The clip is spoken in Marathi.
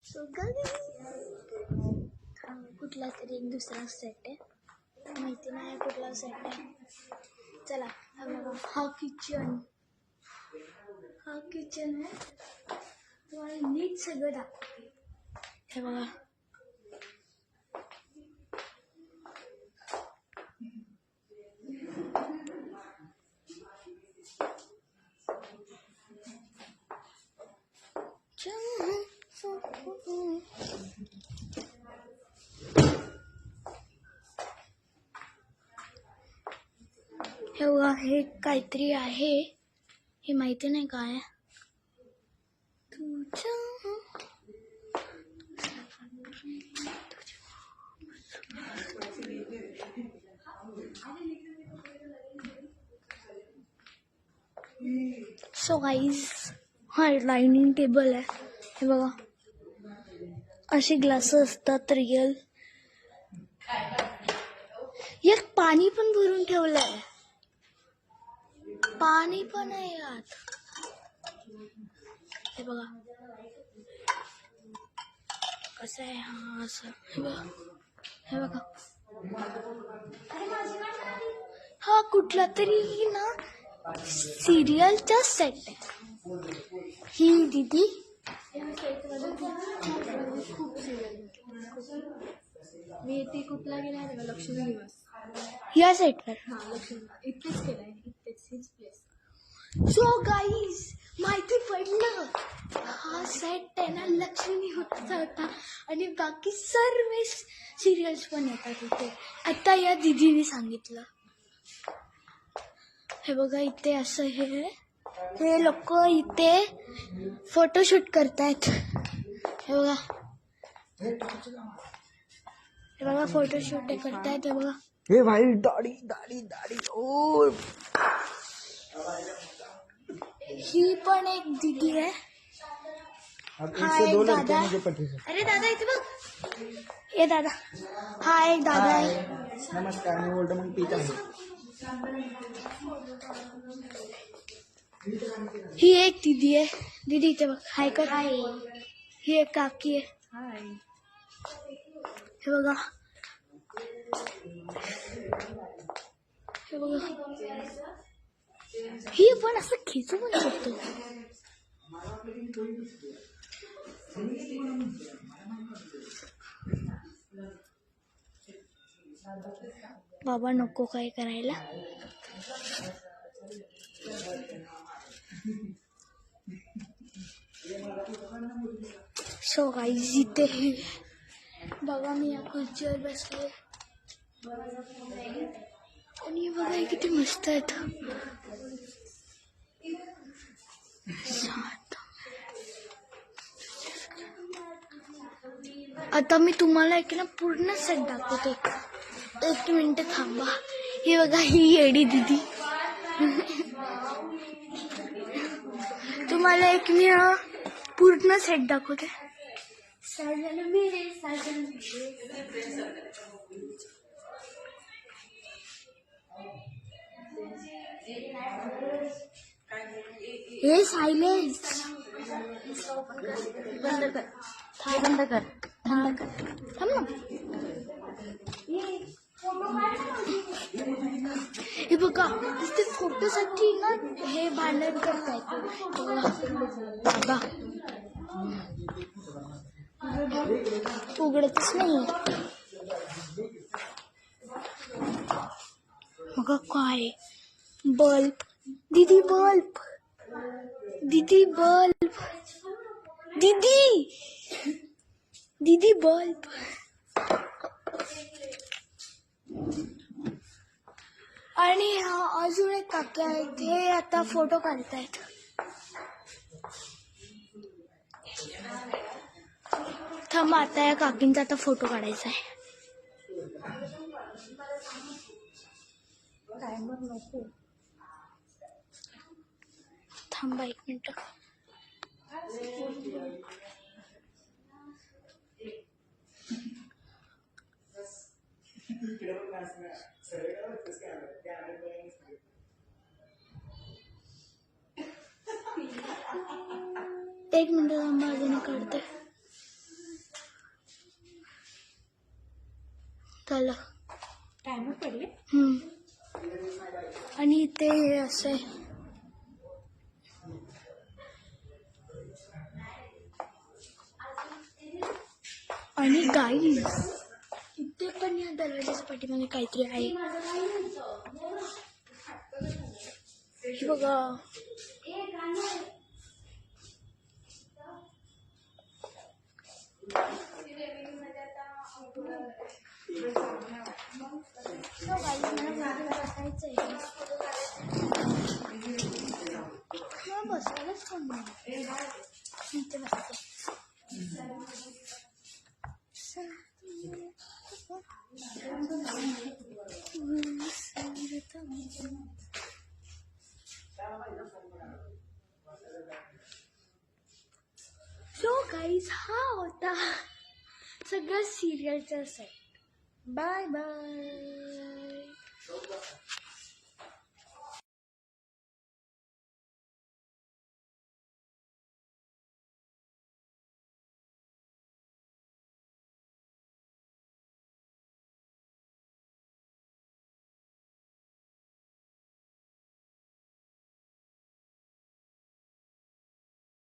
सो कुठला तरी एक दुसरा सेट आहे, माहिती नाही कुठला सेट आहे. चला हा बघा, हा किचन आहे. तुम्हाला नीट सगळं दाखवते. हे बघा, हे बघा, हे काहीतरी आहे, हे माहिती नाही काय. सो गाईज, हा डायनिंग टेबल आहे. हे बघा, असे ग्लास असतात रिअल. एक पाणी पण भरून ठेवलंय, पाणी पण आहे यात. हे बघा कसं आहे. हा असं हे बघा, हा कुठला तरी ना सिरियलचा सेट आहे. ही दीदी खूप सिरियल मी ती कुठला गेला लक्ष्मी निवास या सेटवर. हा लक्ष्मी इथेच केलाय, इथेच हिच प्लेस. सो गाईज, माहिती पडलं, हा सेट आहे ना लक्ष्मी निवासचा होता आणि बाकी सर्व सिरियल्स पण येतात इथे. आता या दीदीने सांगितलं. हे बघा, इथे असं हे लोक इथे फोटोशूट करतायत. हे बघा, फोटोशूट करतायत. हे बघा, हे भाई दाढी दाढी दाढी. ओ, ही पण एक दीदी आहे. हा एक दादा. अरे दादा इथे बघ, हे दादा, हा एक दादा आहे. नमस्कार, मी बोलतो मग पीत आहे. ही एक दीदी आहे. दीदी इथे बघ, हाय कर. हाय. ही एक काकी आहे. हाय. हे बघा, हे बघा, ही पण असं खेचू पण शकतो. बाबा नको काय करायला. सो गाईज, इथे बघा, मी या खुर्चीवर बसले आणि बघा किती मस्त आहेत. आता मी तुम्हाला एक ना पूर्ण सेट दाखवते. एक मिनिट थांबा. हे बघा, ही येडी दीदी. तुम्हाला एक मी पूर्ण सेट दाखवते. हे सायलेन्स बंद कर, बंद कर, थांब ना. हे बघा, इथे फोटोसाठी ना हे भांडण करतायत. बाबा उघडतच नाही. बघा काय बल्ब. दीदी बल्ब, दीदी बल्ब, दीदी बल्ब. आणि अजून एक काका आहेत, हे आता फोटो काढतायत. थांबा, आता या काकींचा आता फोटो काढायचा आहे. टायमर नको, थांबा एक मिनिट. एक मिनिट थांबा, अजून काढते. चला. टायमर पडले. आणि इथे हे असे आणि गाईज इथे पण या दरवाजाच्या पाठीमागे काहीतरी आहे. हे बघा. बसायलाच कोण नाही. इथे बसते. सो गाईज हा होता सगळं सिरियलचा सेट. Bye bye.